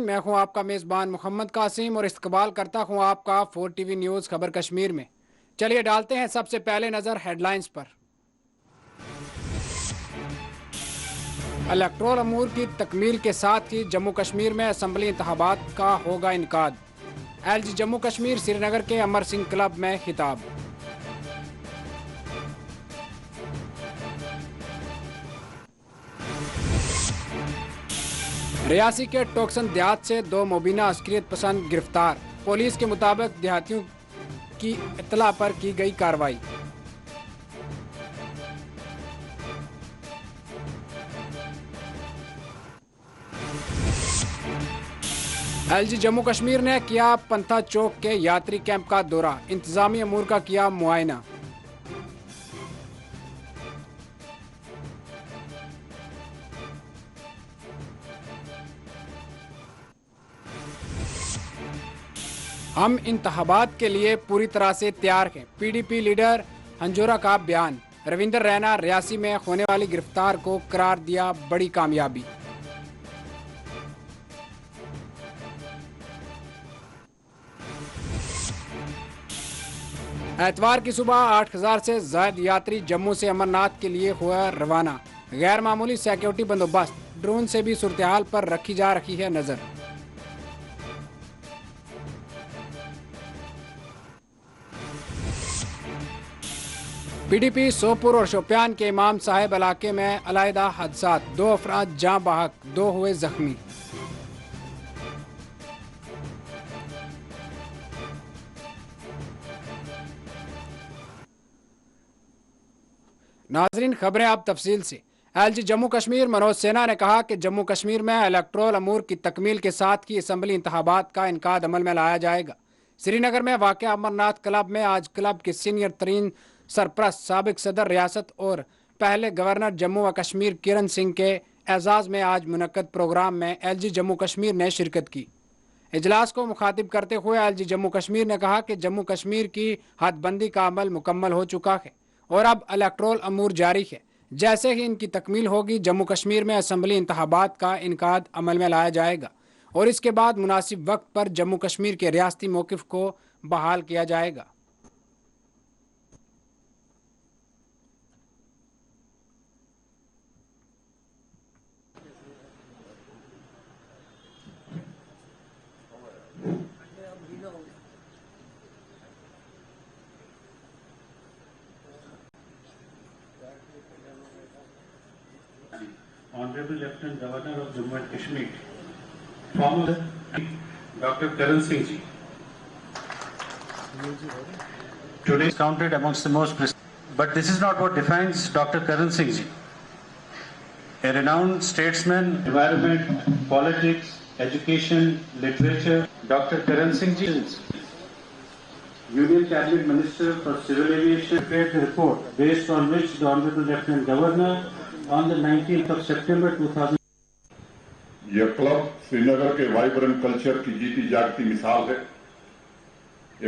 मैं हूं आपका मेज़बान मोहम्मद कासिम और इस्तकबाल करता हूं आपका 4 टीवी न्यूज़ खबर कश्मीर में। चलिए डालते हैं सबसे पहले नज़र हेडलाइंस पर। इलेक्टोरल अमूर की तकमील के साथ ही जम्मू कश्मीर में असम्बली इंतखाबात का होगा इनकाद। एलजी जम्मू कश्मीर श्रीनगर के अमर सिंह क्लब में खिताब। रियासी के टोक्सन देहात से 2 मुबीना अस्करियत पसंद गिरफ्तार। पुलिस के मुताबिक देहातियों की इत्तला पर की गई कार्रवाई। एलजी जम्मू कश्मीर ने किया पंथा चौक के यात्री कैंप का दौरा। इंतजामी अमूर का किया मुआयना। हम इंतखाबात के लिए पूरी तरह से तैयार हैं। पीडीपी लीडर हंजोरा का बयान। रविंदर रैना रियासी में होने वाली गिरफ्तार को करार दिया बड़ी कामयाबी। एतवार की सुबह 8000 से ज्यादा यात्री जम्मू से अमरनाथ के लिए हुआ रवाना। गैर मामूली सिक्योरिटी बंदोबस्त, ड्रोन से भी सूरत हाल पर रखी जा रही है नजर। पीडीपी सोपुर और शोपियान के इमाम साहिब इलाके में अलहदा हादसात, 2 अफराद जाँ बहक, 2 हुए जख्मी। नाजरीन, खबरें अब तफसील से। एलजी जम्मू कश्मीर मनोज सिन्हा ने कहा कि जम्मू कश्मीर में इलेक्टोरल अमूर की तकमील के साथ ही असम्बली इंतखाबात का इनकाद अमल में लाया जाएगा। श्रीनगर में वाक़या अमरनाथ क्लब में आज क्लब के सीनियर तरीन सरप्रस्त साबिक सदर रियासत और पहले गवर्नर जम्मू व कश्मीर किरण सिंह के एजाज़ में आज मुनक्कद प्रोग्राम में एलजी जम्मू कश्मीर ने शिरकत की। इजलास को मुखातिब करते हुए एलजी जम्मू कश्मीर ने कहा कि जम्मू कश्मीर की हदबंदी का अमल मुकम्मल हो चुका है और अब इलेक्टोरल अमूर जारी है। जैसे ही इनकी तकमील होगी जम्मू कश्मीर में असम्बली इंतखाबात का इनकाद अमल में लाया जाएगा और इसके बाद मुनासिब वक्त पर जम्मू कश्मीर के रियासती मौक़िफ़ को बहाल किया जाएगा। Honorable Lieutenant Governor of Jammu and Kashmir, former Dr. Karan Singh ji. Today is counted amongst the most but this is not what defines Dr. Karan Singh ji. A renowned statesman, environment, politics, education, literature, Dr. Karan Singh ji, Union Cabinet Minister for Civil Aviation, prepared the report based on which the Honorable Lieutenant Governor on the 19th of September 2000 यह club Srinagar के vibrant culture की जीती जागती मिसाल है।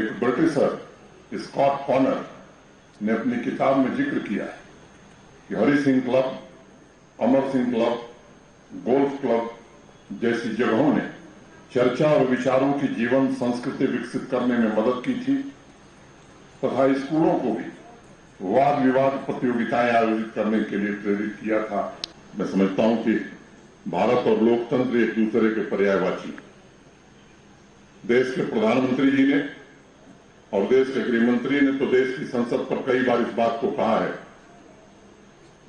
एक britisher Scott Connor ने अपनी किताब में जिक्र किया है कि Hari Singh club, Amar Singh club, golf club जैसी जगहों ने चर्चा और विचारों की जीवन संस्कृति विकसित करने में मदद की थी तथा स्कूलों को भी वाद विवाद प्रतियोगिताएं आयोजित करने के लिए प्रेरित किया था। मैं समझता हूं कि भारत और लोकतंत्र एक दूसरे के पर्यायवाची। देश के प्रधानमंत्री जी ने और देश के गृह मंत्री ने तो देश की संसद पर कई बार इस बात को कहा है,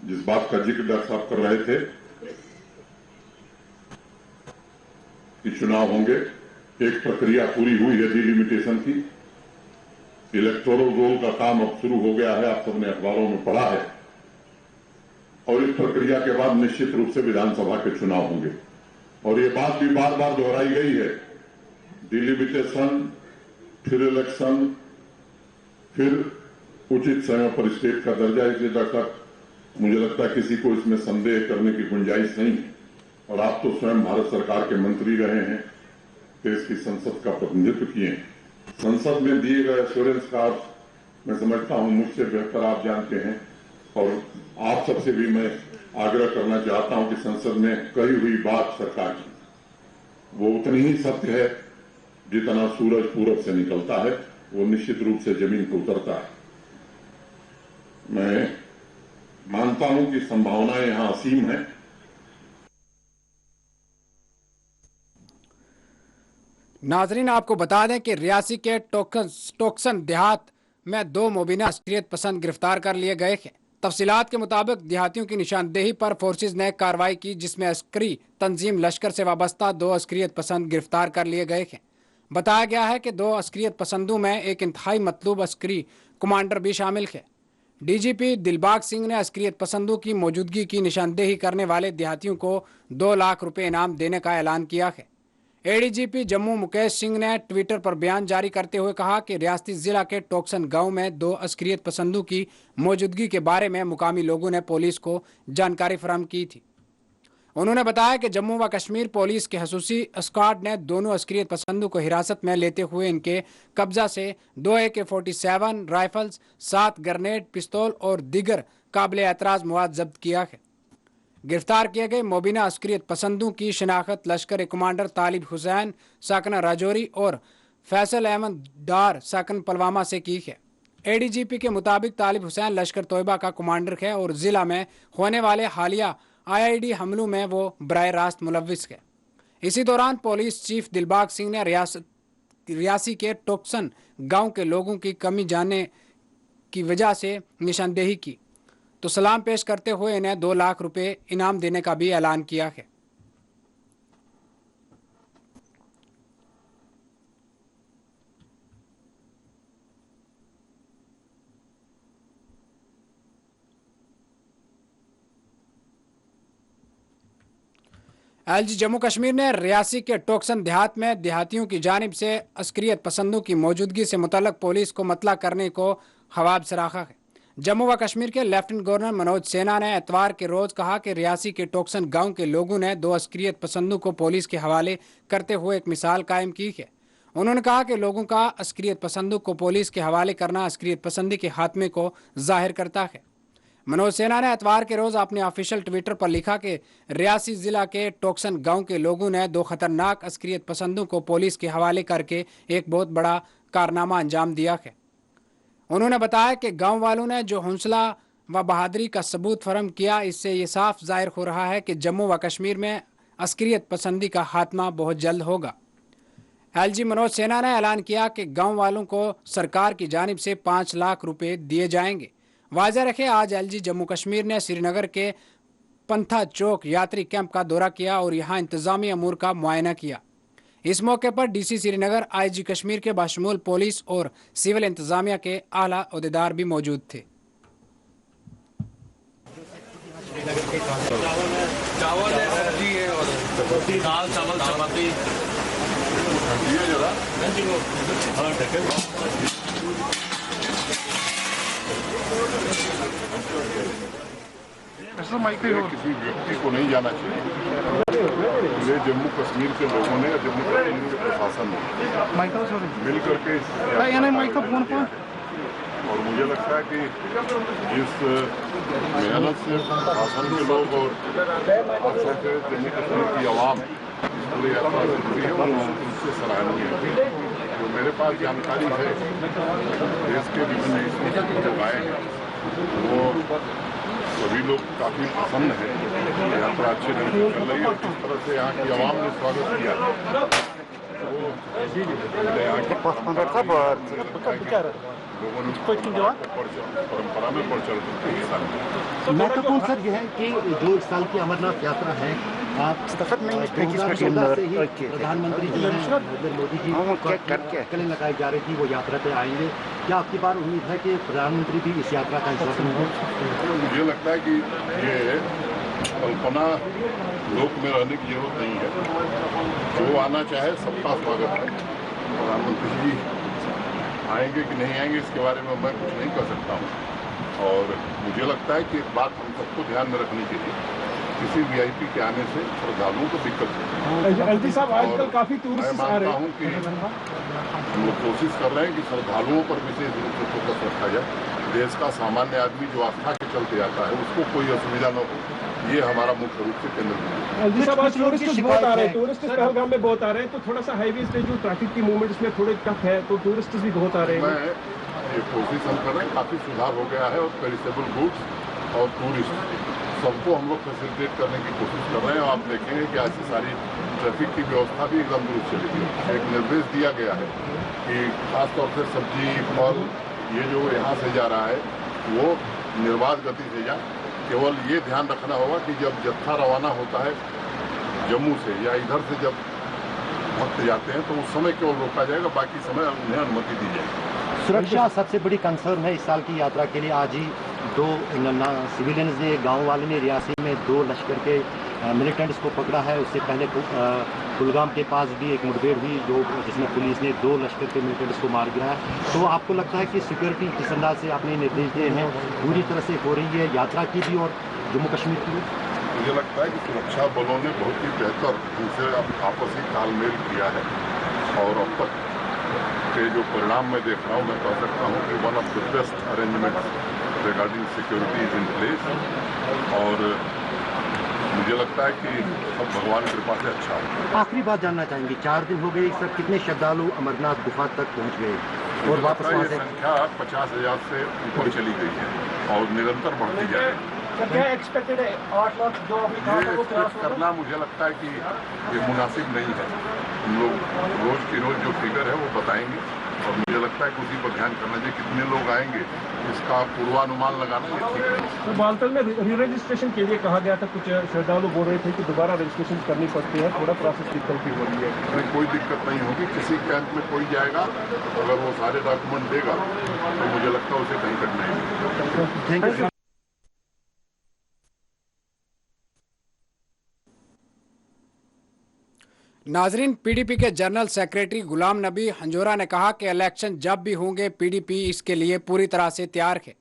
जिस बात का जिक्र डॉक्टर साहब कर रहे थे कि चुनाव होंगे। एक प्रक्रिया पूरी हुई है डिलिमिटेशन की, इलेक्टोरल रोल का काम अब शुरू हो गया है, आप सबने अखबारों में पढ़ा है और इस प्रक्रिया के बाद निश्चित रूप से विधानसभा के चुनाव होंगे। और ये बात भी बार बार दोहराई गई है, डिलिमिटेशन, फिर इलेक्शन, फिर उचित समय पर स्टेट का दर्जा। इसलिए डॉक्टर मुझे लगता है किसी को इसमें संदेह करने की गुंजाइश नहीं है। और आप तो स्वयं भारत सरकार के मंत्री रहे हैं, देश की संसद का प्रतिनिधित्व किए हैं। संसद में दिए गए एश्योरेंस का मैं समझता हूं मुझसे बेहतर आप जानते हैं और आप सबसे भी मैं आग्रह करना चाहता हूं कि संसद में कही हुई बात सरकार की वो उतनी ही सत्य है जितना सूरज पूरब से निकलता है वो निश्चित रूप से जमीन पर उतरता है। मैं मानता हूं कि संभावनाएं यहां असीम हैं। नाजरीन, आपको बता दें कि रियासी के टोक्सन देहात में 2 मुबीना अस्करियत पसंद गिरफ्तार कर लिए गए हैं। तफसीलात के मुताबिक देहातियों की निशानदेही पर फोर्सेज ने कार्रवाई की, जिसमें अस्करी तंजीम लश्कर से वाबस्ता 2 अस्करियत पसंद गिरफ्तार कर लिए गए हैं। बताया गया है कि 2 अस्करियत पसंदों में एक इंतहाई मतलूब अस्करी कमांडर भी शामिल है। डीजीपी दिलबाग सिंह ने अस्करियत पसंदों की मौजूदगी की निशानदेही करने वाले देहातियों को 2 लाख रुपए इनाम देने का ऐलान किया है। एडीजीपी जम्मू मुकेश सिंह ने ट्विटर पर बयान जारी करते हुए कहा कि रियासती जिला के टोक्सन गांव में 2 अस्करियत पसंदों की मौजूदगी के बारे में मुकामी लोगों ने पुलिस को जानकारी फराहम की थी। उन्होंने बताया कि जम्मू व कश्मीर पुलिस के खसूसी स्क्वाड ने दोनों अस्करियत पसंदों को हिरासत में लेते हुए इनके कब्जा से 2 AK-47 राइफल्स, 7 ग्रेनेड, पिस्तौल और दीगर काबिल एतराज मवाद जब्त किया है। गिरफ्तार किए गए मुबीना अस्करियत पसंदों की शिनाख्त लश्कर कमांडर तालिब हुसैन साकन राजौरी और फैसल अहमद डार साकन पुलवामा से की है। एडीजीपी के मुताबिक तालिब हुसैन लश्कर तोयबा का कमांडर है और जिला में होने वाले हालिया IED हमलों में वो बराह रास्त मुलव्विस है। इसी दौरान पुलिस चीफ दिलबाग सिंह ने रियासी के टोक्सन गांव के लोगों की कमी जानने की वजह से निशानदेही की तो सलाम पेश करते हुए इन्हें 2 लाख रुपए इनाम देने का भी ऐलान किया है। LG जम्मू कश्मीर ने रियासी के टोक्सन देहात में देहातियों की जानिब से अस्करियत पसंदों की मौजूदगी से मुतल्लक पुलिस को मतला करने को खवाब सराहा है। जम्मू व कश्मीर के लेफ्टिनेंट गवर्नर मनोज सिन्हा ने एतवार के रोज कहा कि रियासी के टोक्सन गांव के लोगों ने 2 अस्करियत पसंदों को पुलिस के हवाले करते हुए एक मिसाल कायम की है। उन्होंने कहा कि लोगों का अस्करियत पसंदों को पुलिस के हवाले करना अस्करियत पसंदी के खात्मे को जाहिर करता है। मनोज सिन्हा ने एतवार के रोज अपने ऑफिशियल ट्विटर पर लिखा कि रियासी जिला के टोक्सन गांव के लोगों ने 2 खतरनाक अस्करियत पसंदों को पुलिस के हवाले करके एक बहुत बड़ा कारनामा अंजाम दिया है। उन्होंने बताया कि गांव वालों ने जो हौसला व बहादुरी का सबूत फराहम किया, इससे ये साफ जाहिर हो रहा है कि जम्मू व कश्मीर में अस्करियत पसंदी का खात्मा बहुत जल्द होगा। LG मनोज सिन्हा ने ऐलान किया कि गांव वालों को सरकार की जानिब से 5 लाख रुपए दिए जाएंगे। वाज़ेह रखे, आज LG जम्मू कश्मीर ने श्रीनगर के पंथा चौक यात्री कैंप का दौरा किया और यहाँ इंतजामी अमूर का मुआयना किया। इस मौके पर DC श्रीनगर, IG कश्मीर के बाशमूल पुलिस और सिविल इंतजामिया के आला ओहदेदार भी मौजूद थे। चावल है, सब्जी है और दाल चावल चपाती। किसी व्यक्ति को नहीं जाना चाहिए। पूरे जम्मू कश्मीर के लोगों ने, जम्मू कश्मीर के प्रशासन ने मिल करके और मुझे लगता है कि इस मेहनत से प्रशासन के लोग और खासतौर से जम्मू कश्मीर की आवाम पूरी यात्रा जुड़ी है और उनसे सराहनीय है। जो मेरे पास जानकारी है, देश के विभिन्न हिस्सों से जो आए हैं वो सभी लोग काफी प्रसन्न हैं। यात्रा अच्छे ढंग से चल रही है और जिस तरह से यहाँ की आवाम ने स्वागत किया लोगों ने परंपरा में बढ़ चढ़ करके हिस्सा लिया। महत्वपूर्ण सर यह है कि जो इस साल की अमरनाथ यात्रा है, आप 2014 से ही प्रधानमंत्री जी नरेंद्र मोदी जी कल लगाई जा रही थी, वो यात्रा पे आएंगे। क्या आपकी बार उम्मीद है कि प्रधानमंत्री भी इस यात्रा का हिस्सा होंगे? मुझे लगता है कि ये कल्पना लोक में रहने की जरूरत नहीं है। जो आना चाहे सबका स्वागत है। प्रधानमंत्री जी आएंगे कि नहीं आएंगे इसके बारे में मैं कुछ नहीं कह सकता हूँ। और मुझे लगता है कि एक बात हम सबको ध्यान में रखनी चाहिए, किसी VIP के आने से श्रद्धालुओं को दिक्कत LG साहब आजकल काफी टूरिस्ट आ रहे हैं। मैं मानता हूँ कि हम लोग कोशिश कर रहे हैं कि श्रद्धालुओं पर विशेष रूप से फोकस रखा जाए। देश का सामान्य आदमी जो आस्था के चलते आता है उसको कोई असुविधा न हो, ये हमारा मुख्य रूप से केंद्र है। एलजी साहब, आज टूरिस्ट बहुत आ रहे हैं, टूरिस्ट पहलगाम में बहुत आ रहे हैं, तो थोड़ा सा हाईवेज पे जो ट्रैफिक की मूवमेंट इसमें थोड़े टफ है, तो टूरिस्ट भी बहुत आ रहे हैं। मैं ये कोशिश हम कर रहे हैं, काफ़ी सुधार हो गया है और पेरिसेबल गुड्स और टूरिस्ट सबको हम लोग फैसिलिटेट करने की कोशिश कर रहे हैं। और आप देखेंगे कि ऐसी सारी ट्रैफिक की व्यवस्था भी एकदम दुरुस्त चलेगी। एक निर्देश दिया गया है कि खासतौर से सब्जी फल ये जो यहाँ से जा रहा है वो निर्बाध गति से जाए। केवल ये ध्यान रखना होगा कि जब जत्था रवाना होता है जम्मू से या इधर से जब भक्त जाते हैं तो उस समय केवल रोका जाएगा, बाकी समय उन्हें अनुमति दी जाएगी। सुरक्षा सबसे बड़ी कंसर्न है इस साल की यात्रा के लिए। आज ही दो सिविलियंस ने, गांव वाले ने रियासी में 2 लश्कर के मिलिटेंट्स को पकड़ा है। उससे पहले कुलगाम के पास भी एक मुठभेड़ हुई जिसमें पुलिस ने 2 लश्कर के मिलिटेंट्स को मार गिराया। तो आपको लगता है कि सिक्योरिटी जिस अंदाज से आपने निर्देश दिए हैं पूरी तरह से हो रही है, यात्रा की भी और जम्मू कश्मीर की भी? मुझे लगता है कि सुरक्षा बलों ने बहुत ही बेहतर ढंग से आपसी तालमेल किया है और अब तक के जो परिणाम मैं देख रहा हूँ, मैं कह सकता हूँ कि one of the best arrangement regarding security is in place. और मुझे लगता है कि सब भगवान की कृपा से अच्छा हो। आखिरी बात जानना चाहेंगे, 4 दिन हो गए सब, कितने श्रद्धालु अमरनाथ गुफा तक पहुँच गए और वापस वहाँ से? संख्या 50,000 से ऊपर चली गई है और निरंतर बढ़ती जा रही है। क्या एक्सपेक्टेड है? 8 लाख जो अभी कहा था वो करना मुझे लगता है कि ये मुनासिब नहीं है। हम लोग रोज की रोज जो फिगर है वो बताएंगे और मुझे लगता है कि उसी पर ध्यान करना चाहिए। कितने लोग आएंगे इसका पूर्वानुमान लगाना ये ठीक नहीं। तो बालतल में री रजिस्ट्रेशन के लिए कहा गया था, कुछ श्रद्धालु बोल रहे थे कि दोबारा रजिस्ट्रेशन करनी पड़ती है, थोड़ा प्रोसेस डिफिकल्टी हो रही है। कोई दिक्कत नहीं होगी, किसी कैंप में कोई जाएगा अगर वो सारे डॉक्यूमेंट देगा तो मुझे लगता है उसे कहीं कठिनाई नहीं। Thank you. नाजरीन, पीडीपी के जनरल सेक्रेटरी गुलाम नबी हंजोरा ने कहा कि इलेक्शन जब भी होंगे पीडीपी इसके लिए पूरी तरह से तैयार है।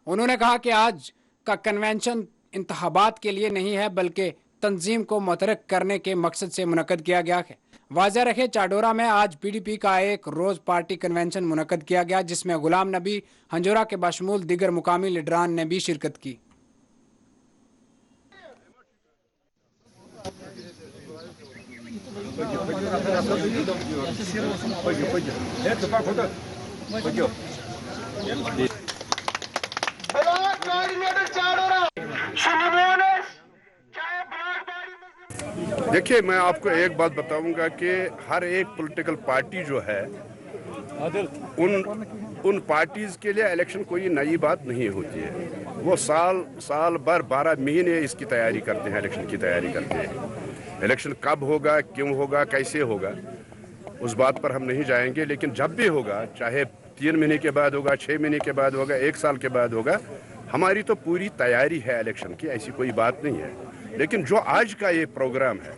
उन्होंने कहा कि आज का कन्वेंशन इंतखाबात के लिए नहीं है बल्कि तंजीम को मुतहर्रिक करने के मकसद से मुनक्कद किया गया है। वाज़ेह रखे, चाडोरा में आज पीडीपी का एक रोज़ पार्टी कन्वेंशन मुनक्कद किया गया जिसमें गुलाम नबी हंजोरा के बशमूल दीगर मुकामी लीडरान ने भी शिरकत की। देखिए, मैं आपको एक बात बताऊंगा कि हर एक पॉलिटिकल पार्टी जो है उन पार्टीज के लिए इलेक्शन कोई नई बात नहीं होती है। वो साल भर 12 महीने इसकी तैयारी करते हैं, इलेक्शन की तैयारी करते हैं। इलेक्शन कब होगा, क्यों होगा, कैसे होगा, उस बात पर हम नहीं जाएंगे। लेकिन जब भी होगा, चाहे 3 महीने के बाद होगा, 6 महीने के बाद होगा, 1 साल के बाद होगा, हमारी तो पूरी तैयारी है इलेक्शन की, ऐसी कोई बात नहीं है। लेकिन जो आज का ये प्रोग्राम है,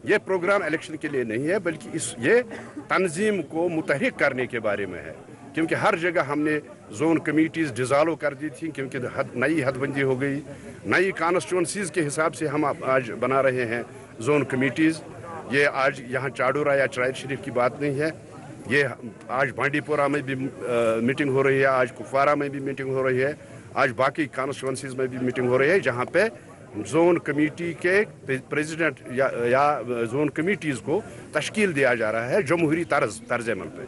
ये प्रोग्राम इलेक्शन के लिए नहीं है बल्कि ये तंजीम को मुतहर्रिक करने के बारे में है। क्योंकि हर जगह हमने जोन कमेटीज़ डिज़ाल्व कर दी थी क्योंकि नई हदबंदी हो गई। नई कॉन्स्टिट्यूंसीज़ के हिसाब से हम आज बना रहे हैं जोन कमेटीज़। ये आज यहाँ चाडोरा या ट्राइब शरीफ की बात नहीं है, ये आज बांडीपोरा में भी मीटिंग हो रही है, आज कुपवारा में भी मीटिंग हो रही है, आज बाकी कॉन्स्टिट्यूंसीज़ में भी मीटिंग हो रही है जहाँ पे जोन कमेटी के प्रेसिडेंट या जोन कमेटीज़ को तश्कील दिया जा रहा है जमहूरी तर्ज़-ए-अमल पे।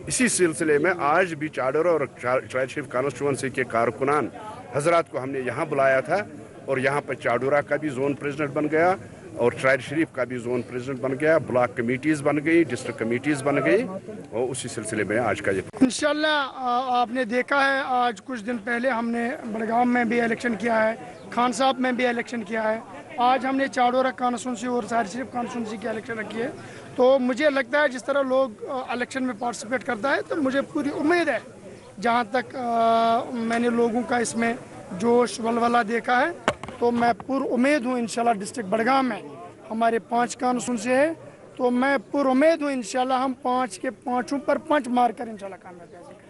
इसी सिलसिले में आज भी चाडोरा और ट्राइब शरीफ कॉन्स्टिट्यूंसी के कारकुनान हजरात को हमने यहाँ बुलाया था और यहाँ पर चाडोरा का भी जोन प्रेसिडेंट बन गया और ट्राइब शरीफ का भी जोन प्रेसिडेंट बन गया, ब्लॉक कमेटीज़ बन गई, डिस्ट्रिक्ट कमेटीज़ बन गई और उसी सिलसिले में आज का ये इंशाल्लाह आपने देखा है। आज कुछ दिन पहले हमने बड़गाम में भी इलेक्शन किया है, खान साहब में भी इलेक्शन किया है, आज हमने चाडोरा कॉन्स्टिट्यूंसी और सारी शरीफ कॉन्स्टिट्यूंसी की इलेक्शन रखी है। तो मुझे लगता है जिस तरह लोग इलेक्शन में पार्टिसिपेट करता है तो मुझे पूरी उम्मीद है, जहाँ तक मैंने लोगों का इसमें जोश वलवला देखा है, तो मैं पूरी उम्मीद हूँ इंशाल्लाह डिस्ट्रिक्ट बड़गाम में हमारे 5 कॉन्स्टिट्यूंसी है, तो मैं पूरी उम्मीद हूँ इंशाल्लाह हम 5 के 5 पर 5 मार कर इंशाल्लाह कामयाब करेंगे।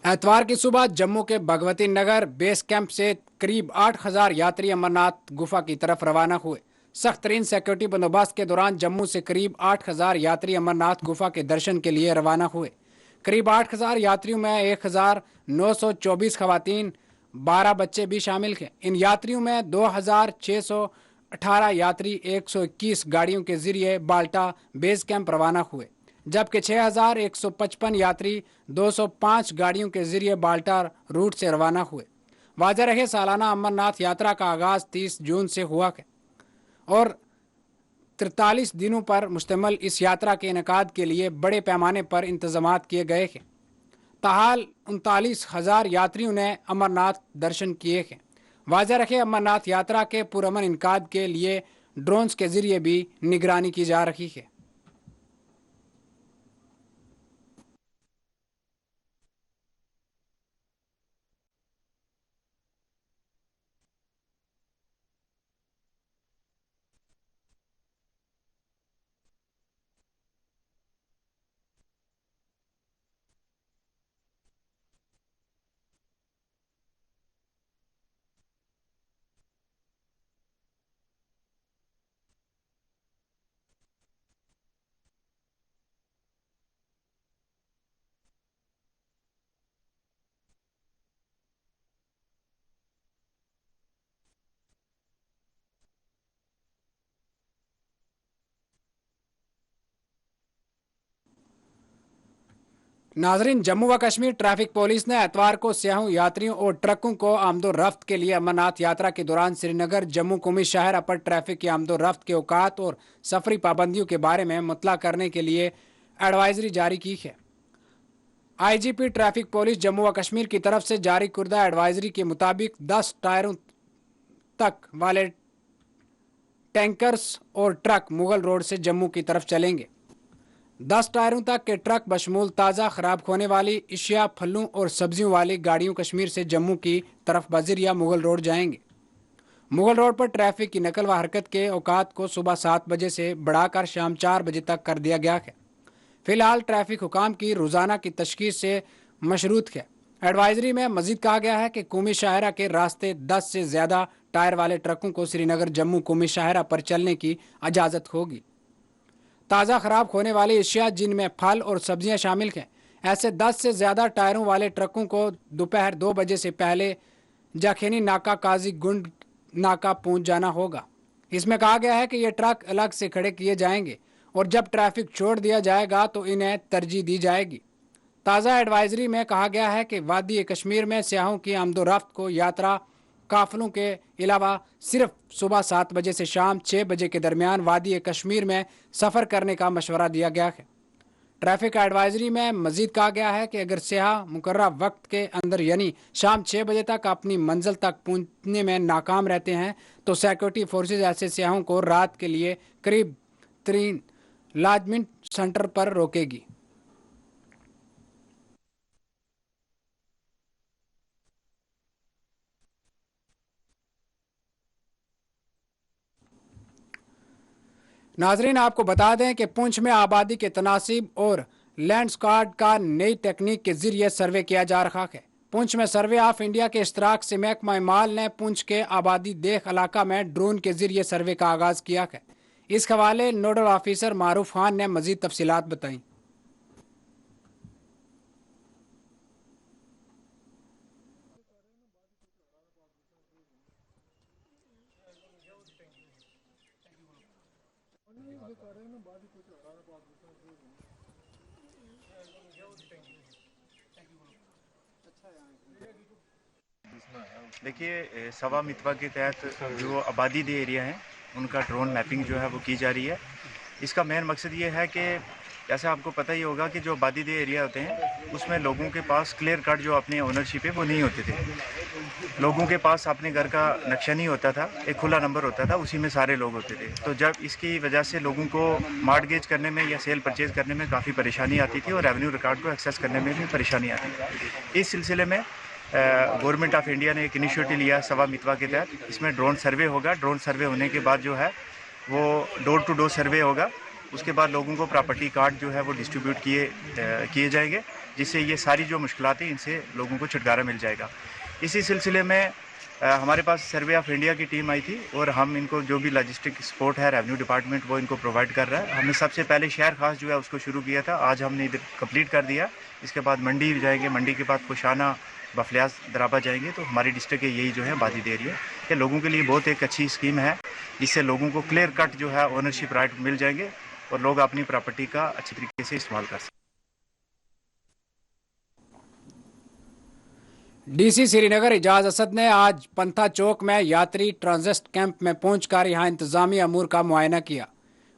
एतवार की सुबह जम्मू के भगवती नगर बेस कैंप से करीब 8,000 यात्री अमरनाथ गुफा की तरफ रवाना हुए। सख्त तरीन सिक्योरिटी बंदोबस्त के दौरान जम्मू से करीब 8,000 यात्री अमरनाथ गुफा के दर्शन के लिए रवाना हुए। करीब 8,000 यात्रियों में 1,000 924 खवातीन, 12 बच्चे भी शामिल हैं। इन यात्रियों में 2618 यात्री 121 गाड़ियों के जरिए बाल्टा बेस कैंप रवाना हुए, जबकि 6155 यात्री 205 गाड़ियों के जरिए बाल्टा रूट से रवाना हुए। वाज़ेह रहे सालाना अमरनाथ यात्रा का आगाज़ 30 जून से हुआ है और 43 दिनों पर मुश्तमिल इस यात्रा के इनेकाद के लिए बड़े पैमाने पर इंतजामात किए गए हैं। ताहाल 39,000 यात्रियों ने अमरनाथ दर्शन किए हैं। वाज़ेह रखे अमरनाथ यात्रा के पुरअमन इनकाद के लिए ड्रोन्स के जरिए भी निगरानी की जा रही है। नाजरीन, जम्मू व कश्मीर ट्रैफिक पुलिस ने एतवार को सयाहों, यात्रियों और ट्रकों को आमदोरफ्त के लिए अमरनाथ यात्रा के दौरान श्रीनगर जम्मू कौमी शहर पर ट्रैफिक की आमदोरफ्त के औकात और सफरी पाबंदियों के बारे में मुतला करने के लिए एडवाइजरी जारी की है। IGP ट्रैफिक पुलिस जम्मू व कश्मीर की तरफ से जारी कुर्दा एडवाइजरी के मुताबिक 10 टायरों तक वाले टैंकर्स और ट्रक मुगल रोड से जम्मू की तरफ चलेंगे। 10 टायरों तक के ट्रक बशमूल ताज़ा खराब होने वाली अशिया, फलों और सब्जियों वाली गाड़ियों कश्मीर से जम्मू की तरफ बजरिया मुगल रोड जाएंगे। मुगल रोड पर ट्रैफिक की नकल व हरकत के औकात को सुबह 7 बजे से बढ़ाकर शाम 4 बजे तक कर दिया गया है। फिलहाल ट्रैफिक हुकाम की रोज़ाना की तशखीस से मशरूत है। एडवाइजरी में मजीद कहा गया है कि कौमी शाहरा के रास्ते 10 से ज़्यादा टायर वाले ट्रकों को श्रीनगर जम्मू कौमी शाहरा पर चलने की इजाज़त होगी। ताज़ा खराब होने वाली अशिया, जिनमें फल और सब्जियां शामिल हैं, ऐसे 10 से ज़्यादा टायरों वाले ट्रकों को दोपहर 2 बजे से पहले जाखेनी नाका, काजी गुंड नाका पहुंच जाना होगा। इसमें कहा गया है कि ये ट्रक अलग से खड़े किए जाएंगे और जब ट्रैफिक छोड़ दिया जाएगा तो इन्हें तरजीह दी जाएगी। ताज़ा एडवाइजरी में कहा गया है कि वादी कश्मीर में सयाहों की आमदोरफ्त को यात्रा काफिलों के अलावा सिर्फ सुबह 7 बजे से शाम 6 बजे के दरमियान वादी कश्मीर में सफ़र करने का मशवरा दिया गया है। ट्रैफिक एडवाइजरी में मजीद कहा गया है कि अगर सयाह मुकर्रर वक्त के अंदर यानी शाम 6 बजे तक अपनी मंजिल तक पहुंचने में नाकाम रहते हैं तो सिक्योरिटी फोर्सेज ऐसे सयाहों को रात के लिए करीब तरीन लॉजमेंट सेंटर पर रोकेगी। नाजरीन, आपको बता दें कि पुंछ में आबादी के तनासिब और लैंडस्कार्ड का नई टेक्निक के जरिए सर्वे किया जा रहा है। पुंछ में सर्वे ऑफ इंडिया के इश्तराक से महकमा माल ने पुंछ के आबादी देख इलाका में ड्रोन के जरिए सर्वे का आगाज़ किया है। इस हवाले नोडल ऑफिसर मारूफ खान ने मजीद तफसीलात बताई। देखिए, सवा मितवा के तहत जो आबादी दे एरिया हैं उनका ड्रोन मैपिंग जो है वो की जा रही है। इसका मेन मकसद ये है कि जैसे आपको पता ही होगा कि जो आबादी दे एरिया होते हैं उसमें लोगों के पास क्लियर कट जो अपनी ओनरशिप है वो नहीं होते थे। लोगों के पास अपने घर का नक्शा नहीं होता था, एक खुला नंबर होता था, उसी में सारे लोग होते थे। तो जब इसकी वजह से लोगों को मॉर्टगेज करने में या सेल परचेज करने में काफ़ी परेशानी आती थी और रेवेन्यू रिकॉर्ड को एक्सेस करने में भी परेशानी आती थी। इस सिलसिले में गवर्नमेंट ऑफ इंडिया ने एक इनिशिएटिव लिया सवा मितवा के तहत। इसमें ड्रोन सर्वे होगा। ड्रोन सर्वे होने के बाद जो है वो डोर टू डोर सर्वे होगा। उसके बाद लोगों को प्रॉपर्टी कार्ड जो है वो डिस्ट्रीब्यूट किए जाएंगे, जिससे ये सारी जो मुश्किलात हैं इनसे लोगों को छुटकारा मिल जाएगा। इसी सिलसिले में हमारे पास सर्वे ऑफ इंडिया की टीम आई थी और हम इनको जो भी लॉजिस्टिक सपोर्ट है रेवेन्यू डिपार्टमेंट वो इनको प्रोवाइड कर रहा है। हमने सबसे पहले शहर खास जो है उसको शुरू किया था, आज हमने इधर कंप्लीट कर दिया। इसके बाद मंडी जाएंगे, मंडी के बाद कुशाना बफलियास दराबा जाएंगे। तो हमारी डिस्ट्रिक्ट के यही जो है आबादी दे रही है। ये लोगों के लिए बहुत एक अच्छी स्कीम है, जिससे लोगों को क्लियर कट जो है ओनरशिप राइट मिल जाएंगे और लोग अपनी प्रॉपर्टी का अच्छी तरीके से इस्तेमाल कर सकते। डीसी श्रीनगर इजाज असद ने आज पंथा चौक में यात्री ट्रांजिट कैंप में पहुंचकर यहां इंतजामी अमूर का मुआयना किया।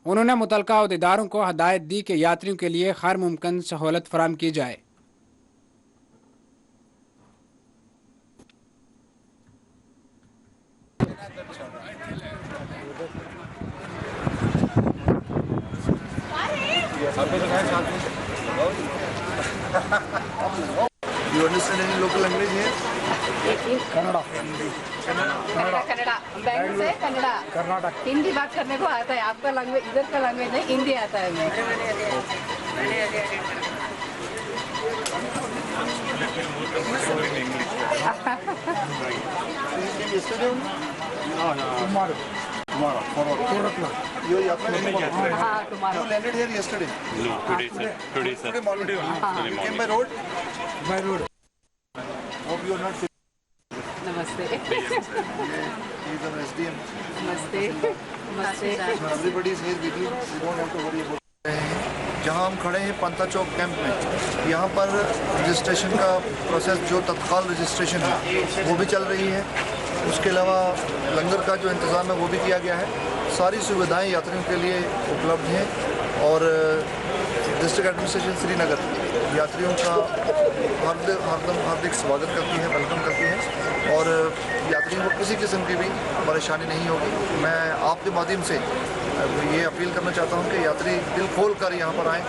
उन्होंने मुतलका अहदेदारों को हदायत दी कि यात्रियों के लिए हर मुमकिन सहूलत फराहम की जाए। You understand any local language here? Kannada, Bangalore से कन्नड़ा, कर्नाटक, हिंदी बात करने को आता है। आपका लैंग्वेज, इधर का लैंग्वेज नहीं, हिंदी आता है। You landed here yesterday? No, today, sir. Today morning. You came by road? By road. Hope you are not. नमस्ते। He's our SDM. नमस्ते। नमस्ते। Everybody is here with you. You don't have to worry about. जहाँ हम खड़े हैं पंथा चौक camp में, यहाँ पर रजिस्ट्रेशन का प्रोसेस जो तत्काल रजिस्ट्रेशन है वो भी चल रही है। उसके अलावा लंगर का जो इंतज़ाम है वो भी किया गया है। सारी सुविधाएं यात्रियों के लिए उपलब्ध हैं और डिस्ट्रिक्ट एडमिनिस्ट्रेशन श्रीनगर यात्रियों का हार्दिक स्वागत करती है, वेलकम करती है और यात्रियों को किसी किस्म की भी परेशानी नहीं होगी। मैं आपके माध्यम से ये अपील करना चाहता हूँ कि यात्री दिल खोल कर यहाँ पर आएँ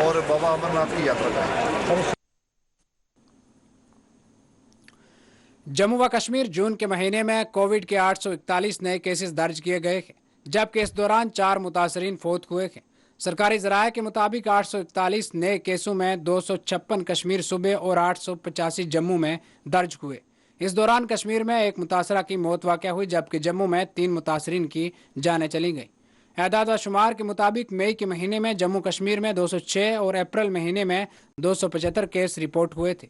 और बाबा अमरनाथ की यात्रा करें। जम्मू व कश्मीर जून के महीने में कोविड के 841 नए केसेस दर्ज किए गए हैं, जबकि इस दौरान 4 मुतासरीन फौत हुए हैं। सरकारी ज़राए के मुताबिक 841 नए केसों में 256 कश्मीर सूबे और 885 जम्मू में दर्ज हुए। इस दौरान कश्मीर में एक मुतासरा की मौत वाक़या हुई, जबकि जम्मू में 3 मुतासरीन की जानें चली गई। एदाद व शुमार के मुताबिक मई के महीने में जम्मू कश्मीर में 206 और अप्रैल महीने में 275 केस रिपोर्ट हुए थे।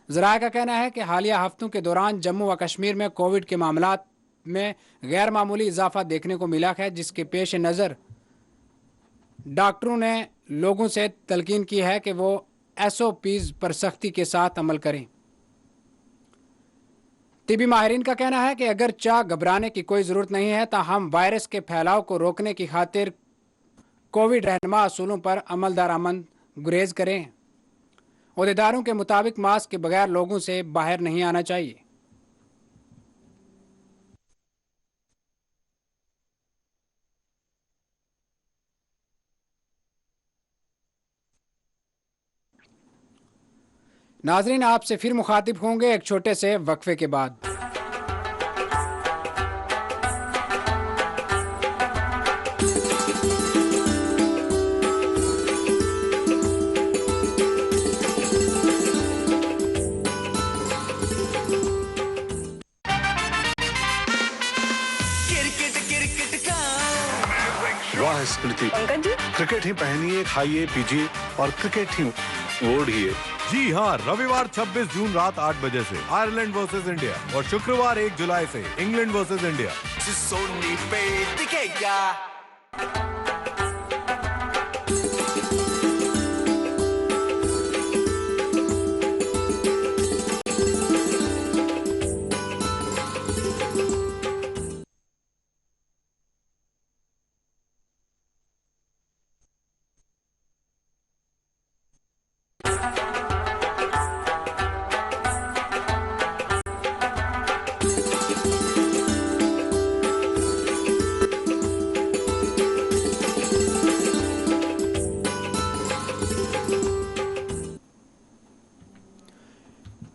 ज़राए का कहना है कि हालिया हफ्तों के दौरान जम्मू व कश्मीर में कोविड के मामलात में गैर मामूली इजाफा देखने को मिला है, जिसके पेश नज़र डॉक्टरों ने लोगों से तलकीन की है कि वो SOPs पर सख्ती के साथ अमल करें। तिबी माहिरीन का कहना है कि अगर घबराने की कोई ज़रूरत नहीं है, ताहम वायरस के फैलाव को रोकने की खातिर कोविड रहनुमा असूलों पर अमल दरामद गुरेज करें। अहदेदारों के मुताबिक मास्क के बगैर लोगों से बाहर नहीं आना चाहिए। नाजरीन, आपसे फिर मुखातिब होंगे एक छोटे से वक्फे के बाद। वाह स्मृति, क्रिकेट ही पहनिए, खाइए, पीजिए और क्रिकेट ही ओढ़िए। जी हाँ, रविवार 26 जून रात 8 बजे से आयरलैंड वर्सेस इंडिया और शुक्रवार 1 जुलाई से इंग्लैंड वर्सेस इंडिया। सोनी पे दिखेगा।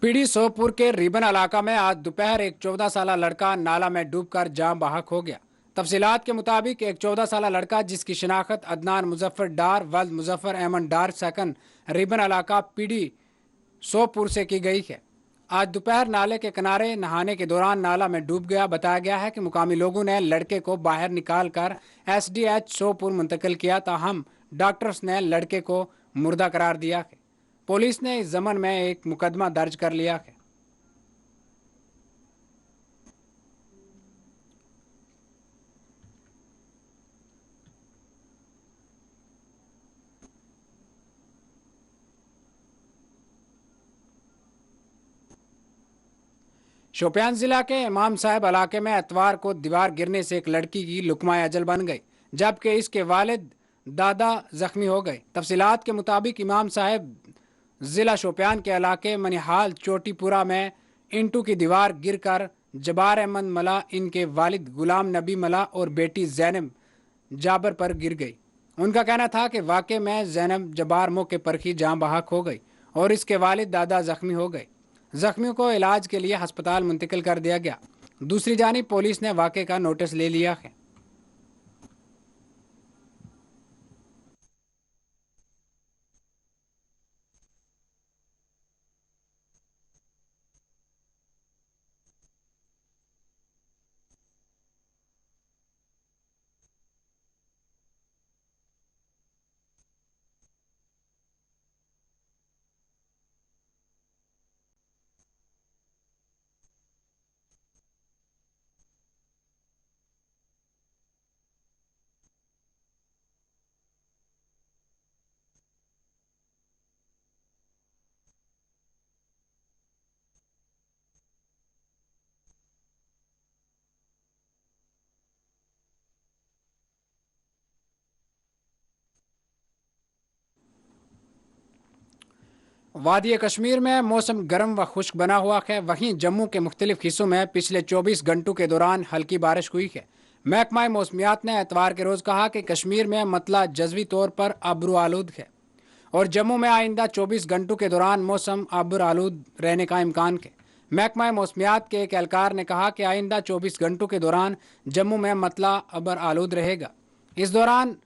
पीडी सोपुर के रिबन इलाका में आज दोपहर एक 14 साल लड़का नाला में डूबकर जान बहक हो गया। तफसीलात के मुताबिक एक 14 साल लड़का, जिसकी शिनाख्त अदनान मुजफ्फर डार वल्द मुजफ्फर अहमद डार सेकंड रिबन इलाका पीडी सोपुर से की गई है, आज दोपहर नाले के किनारे नहाने के दौरान नाला में डूब गया। बताया गया है कि मुकामी लोगों ने लड़के को बाहर निकालकर SDH शोपुर मुंतकिल किया, ताहम डॉक्टर्स ने लड़के को मुर्दा करार दिया है। पुलिस ने इस जमन में एक मुकदमा दर्ज कर लिया है। शोपियान जिला के इमाम साहब इलाके में एतवार को दीवार गिरने से एक लड़की की लुकमा अजल बन गई, जबकि इसके वालिद दादा जख्मी हो गए। तफसीलात के मुताबिक इमाम साहब जिला शोपियान के इलाके मनिहाल चोटीपुरा में इंटू की दीवार गिरकर जबार अहमद मला, इनके वालिद गुलाम नबी मला और बेटी जैनब जाबर पर गिर गई। उनका कहना था कि वाक़े में जैनब जबार मौके पर ही जाँ बहक हो गई और इसके वालिद दादा जख्मी हो गए। जख्मियों को इलाज के लिए अस्पताल मुंतकिल कर दिया गया। दूसरी जानिब पुलिस ने वाक़े का नोटिस ले लिया है। वादी कश्मीर में मौसम गर्म व खुश्क बना हुआ है। वहीं जम्मू के मुख्तलिफ हिस्सों में पिछले 24 घंटों के दौरान हल्की बारिश हुई है। महकमा मौसमियात ने एतवार के रोज़ कहा कि कश्मीर में मतला जज़वी तौर पर आबरू आलूद है और जम्मू में आइंदा 24 घंटों के दौरान मौसम आबरू आलूद रहने का इम्कान है। महकमा मौसमियात के एक एहलकार ने कहा कि आइंदा 24 घंटों के दौरान जम्मू में मतला अबर आलूद रहेगा। इस दौरान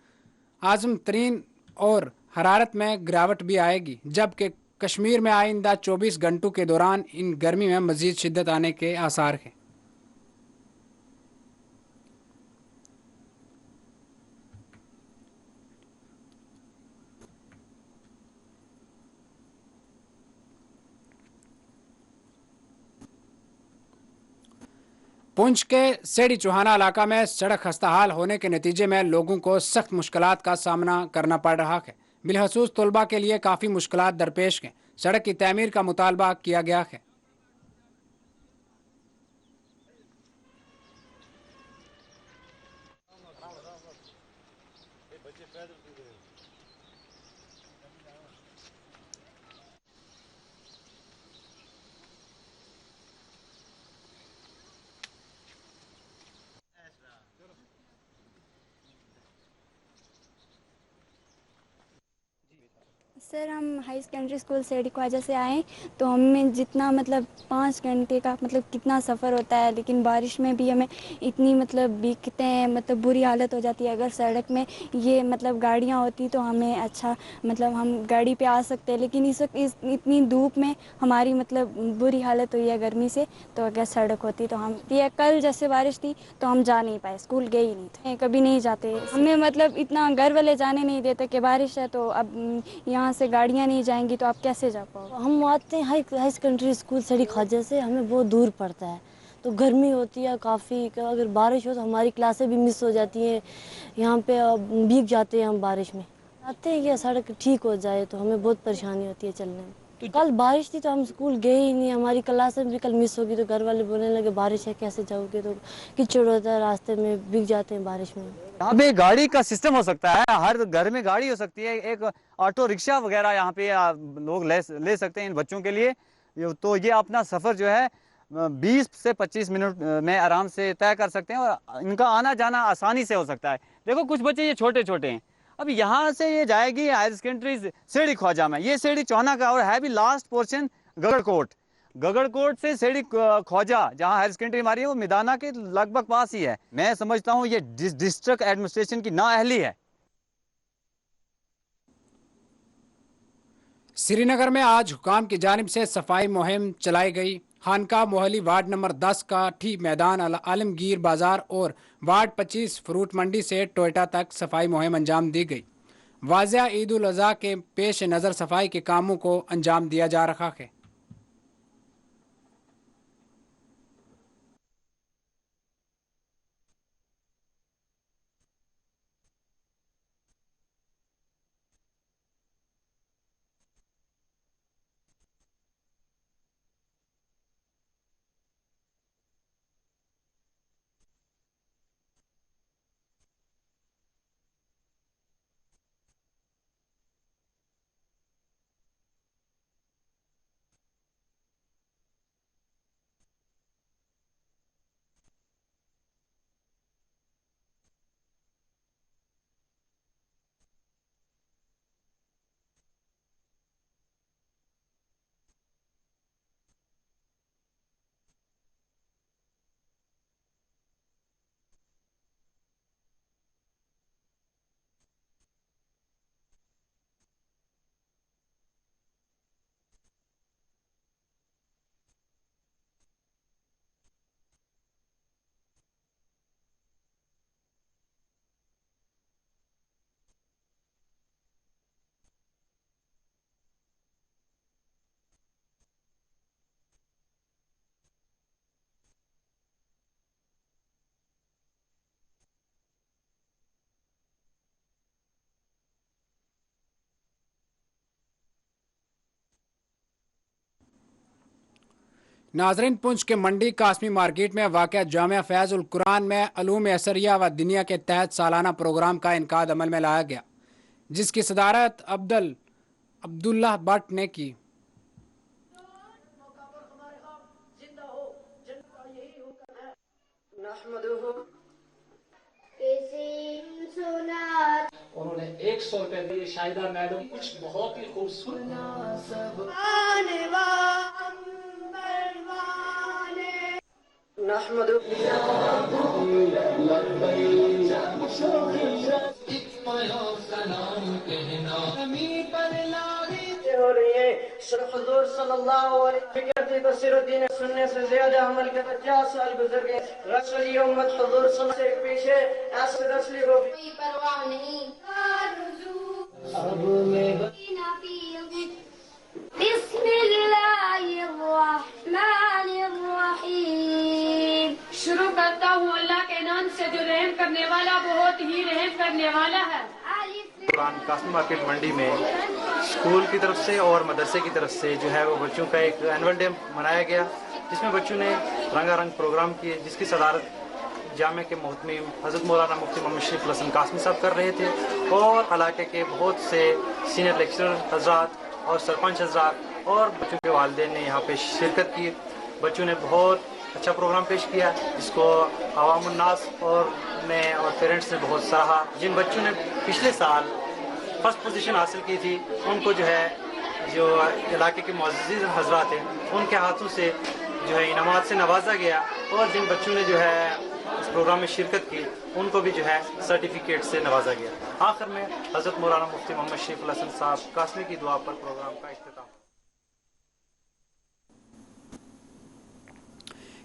आज़म तरीन और हरारत में गिरावट भी आएगी, जबकि कश्मीर में आइंदा 24 घंटों के दौरान इन गर्मी में मजीद शिद्दत आने के आसार हैं। पुंछ के सेड़ी चौहाना इलाका में सड़क खस्ताहाल होने के नतीजे में लोगों को सख्त मुश्किलात का सामना करना पड़ रहा है। बिलखसूस तलबा के लिए काफ़ी मुश्किलात दरपेश हैं। सड़क की तमीर का मुतालबा किया गया है। सर, हम हाई सेकेंडरी स्कूल सेड़ी ख्वाजा से आए तो हमें जितना मतलब 5 घंटे का मतलब कितना सफ़र होता है, लेकिन बारिश में भी हमें इतनी मतलब बीकते हैं, मतलब बुरी हालत हो जाती है। अगर सड़क में ये मतलब गाड़ियाँ होती तो हमें अच्छा मतलब हम गाड़ी पे आ सकते हैं, लेकिन इस वक्त इतनी धूप में हमारी मतलब बुरी हालत हुई है गर्मी से। तो अगर सड़क होती तो हम ये कल जैसे बारिश थी तो हम जा नहीं पाए, स्कूल गए ही नहीं थे, कभी नहीं जाते। हमें मतलब इतना घर वाले जाने नहीं देते कि बारिश है तो अब यहाँ से गाड़ियाँ नहीं जाएंगी तो आप कैसे जा पाओगे। हम आते हैं हाई सेकेंडरी स्कूल सेड़ी ख्वाजा से, हमें बहुत दूर पड़ता है तो गर्मी होती है काफ़ी। अगर बारिश हो तो हमारी क्लासें भी मिस हो जाती हैं, यहाँ पे भीग जाते हैं हम बारिश में। आते हैं कि सड़क ठीक हो जाए तो हमें बहुत परेशानी होती है चलने में। तो कल बारिश थी तो हम स्कूल गए ही नहीं, हमारी क्लासें भी कल मिस होगी। तो घर वाले बोलने लगे बारिश है कैसे जाओगे, तो कीचड़ होता है रास्ते में, भीग जाते हैं बारिश में। यहाँ पे गाड़ी का सिस्टम हो सकता है, हर घर में गाड़ी हो सकती है, एक ऑटो रिक्शा वगैरह यहाँ पे लोग ले सकते हैं इन बच्चों के लिए। तो ये अपना सफ़र जो है 20 से 25 मिनट में आराम से तय कर सकते हैं और इनका आना जाना आसानी से हो सकता है। देखो कुछ बच्चे ये छोटे छोटे हैं, अब यहाँ से ये जाएगी हायर सेकेंडरी सेड़ी ख्वाजा में, ये सेड़ी चौहाना का और है भी लास्ट पोर्शन गगड़कोट से सेड़ी ख्वाजा जहाँ हायर सेकेंडरी हमारी है वो मिदाना के लगभग पास ही है। मैं समझता हूँ ये डिस्ट्रिक्ट एडमिनिस्ट्रेशन की नाअहली है। श्रीनगर में आज हुकाम की जानिब से सफाई मुहिम चलाई गई। खानका मोहली वार्ड नंबर 10 का ठी मैदान आलमगीर बाजार और वार्ड 25 फ्रूट मंडी से टोयोटा तक सफाई मुहिम अंजाम दी गई। वाज़िया ईद उल अज़हा के पेश नज़र सफाई के कामों को अंजाम दिया जा रहा है। नाजरीन, पुंछ के मंडी कासमी मार्केट में वाक़या जामिया फैज़ उल कुरान में अलूम असरिया व दुनिया के तहत सालाना प्रोग्राम का इनकाद अमल में लाया गया, जिसकी सदारत अब्दुल्लाह भट्ट ने की। उन्होंने 100 रुपए दिए शाहिदा मैडम, कुछ बहुत ही खूबसूरत। हो रही है हुजूर सल्लल्लाहु अलैहि वसल्लम सुनने से ज्यादा अमल के 50 साल गुजर गए। रसूली उम्मत हुजूर सल्लल्लाहु अलैहि वसल्लम पीछे ऐसे रसूली को कोई परवाह नहीं। शुरू करता हूँ अल्लाह के नाम से जो रहम करने वाला बहुत ही रहम करने वाला है। कुरान कासमी मार्केट मंडी में स्कूल की तरफ से और मदरसे की तरफ से जो है वो बच्चों का एक एनुअल डे मनाया गया, जिसमें बच्चों ने रंगारंग प्रोग्राम किए, जिसकी सदारत जामे के मोहतमीम हज़रत मौलाना मुफ्ती मोहम्मद शरीफ लसन कासमी साहब कर रहे थे और इलाके के बहुत से सीनियर लेक्चरर हजरात और सरपंच हजरात और बच्चों के वालिदैन ने यहाँ पे शिरकत की। बच्चों ने बहुत अच्छा प्रोग्राम पेश किया, जिसको अवामुन्नास और पेरेंट्स ने बहुत सराहा। जिन बच्चों ने पिछले साल फर्स्ट पोजीशन हासिल की थी, उनको जो है जो इलाके के मुअज़्ज़िज़ हजरात हैं उनके हाथों से जो है इनामात से नवाजा गया, और जिन बच्चों ने जो है इस प्रोग्राम में शिरकत की उनको भी जो है सर्टिफिकेट से नवाजा गया। आखिर में हज़रत मौलाना मुफ्ती मोहम्मद शरीफ लसन साहब कासमी की दुआ पर प्रोग्राम का इख्तिताम।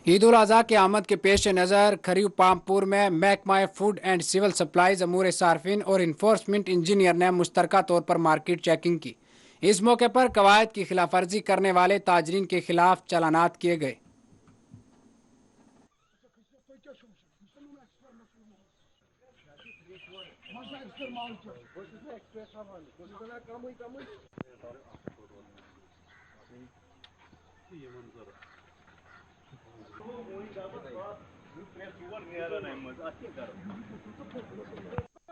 ईद उल अज़हा की आमद के पेश नज़र खरीव पामपुर में महकमा फूड एंड सिविल सप्लाईज अमूर सार्फिन और इन्फोर्समेंट इंजीनियर ने मुश्तरका तौर पर मार्केट चेकिंग की। इस मौके पर कवायद की खिलाफ वर्जी करने वाले ताजरीन के खिलाफ चालानात किए गए।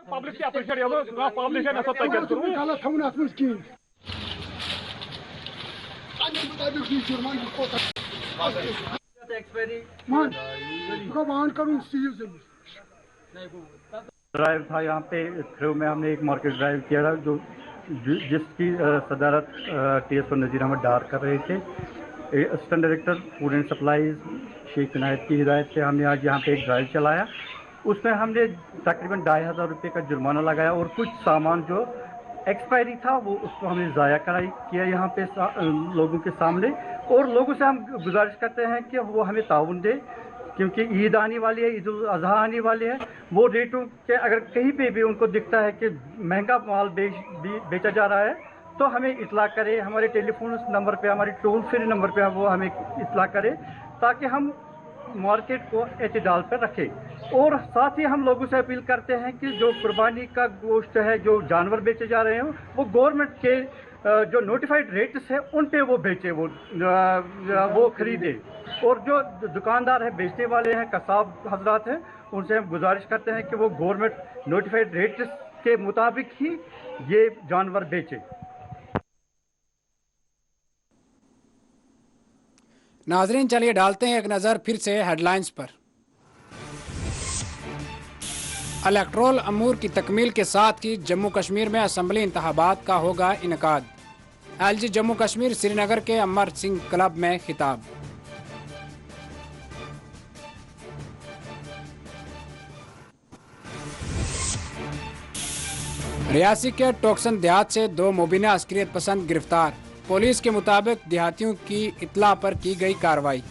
Public appreciate you know public and asat tag karo kala thamna afus ki ani mutabik ki jurman ko expiry man को वाहन करूं सील से ड्राइव था। यहाँ पे थ्रू में हमने एक मार्केट ड्राइव किया था जिसकी सदारत TSO नज़ीर अहमद डार कर रहे थे। Assistant director food and supplies Sheikh Inayat की हिदायत से हमने आज यहाँ पे एक ड्राइव चलाया। उसमें हमने तकरीबन 2500 रुपये का जुर्माना लगाया और कुछ सामान जो एक्सपायरी था वो उसको हमने ज़ाया किया यहाँ पे लोगों के सामने। और लोगों से हम गुजारिश करते हैं कि वो हमें ताउन दे, क्योंकि ईद आने वाली है, ईद उल अज़हा आने वाली है। वो रेटों के अगर कहीं पे भी उनको दिखता है कि महंगा माल बेचा जा रहा है तो हमें इतला करे, हमारे टेलीफोन नंबर पे, हमारे टोल फ्री नंबर पे वो हमें इतला करे, ताकि हम मार्केट को एतदाल पर रखें। और साथ ही हम लोगों से अपील करते हैं कि जो कुर्बानी का गोश्त है, जो जानवर बेचे जा रहे हैं, वो गवर्नमेंट के जो नोटिफाइड रेट्स है उन पे वो बेचे, वो खरीदे। और जो दुकानदार है, बेचने वाले हैं, कसाब हजरात हैं, उनसे हम गुजारिश करते हैं कि वो गवर्नमेंट नोटिफाइड रेट्स के मुताबिक ही ये जानवर बेचे। नाजरीन, चलिए डालते हैं एक नज़र फिर से हेडलाइंस पर। इलेक्टोरल अमूर की तकमील के साथ ही जम्मू कश्मीर में असम्बली इंतखाबात का होगा इनकाद। LG जम्मू कश्मीर श्रीनगर के अमर सिंह क्लब में खिताब। रियासी के टोक्सन देहात से 2 मुबीना अस्करियत पसंद गिरफ्तार। पुलिस के मुताबिक देहातियों की इत्तला पर की गई कार्रवाई।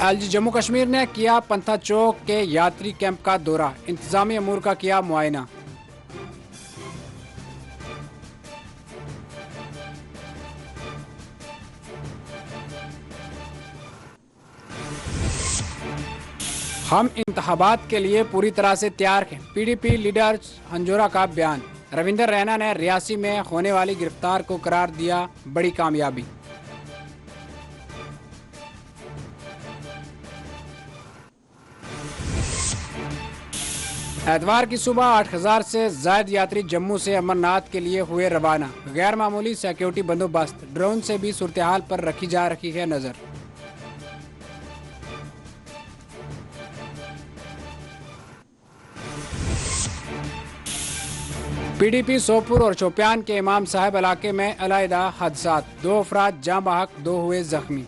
LG जम्मू कश्मीर ने किया पंथा चौक के यात्री कैंप का दौरा, इंतजामी अमूर का किया मुआयना। हम इंतखाबात के लिए पूरी तरह से तैयार हैं, PDP लीडर हंजोरा का बयान। रविंदर रैना ने रियासी में होने वाली गिरफ्तार को करार दिया बड़ी कामयाबी। एतवार की सुबह 8000 से ज्यादा यात्री जम्मू से अमरनाथ के लिए हुए रवाना। गैर मामूली सिक्योरिटी बंदोबस्त, ड्रोन से भी सूरत हाल पर रखी जा रही है नजर। PDP सोपुर और शोपियान के इमाम साहब इलाके में अलहदा हादसात, 2 अफराद जाँ बहक, 2 हुए जख्मी।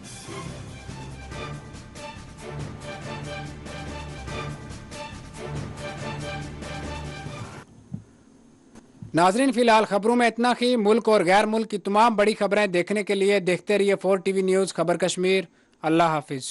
नाजरीन, फिलहाल खबरों में इतना ही। मुल्क और गैर मुल्क की तमाम बड़ी खबरें देखने के लिए देखते रहिए 4 TV न्यूज़ खबर कश्मीर। अल्लाह हाफिज।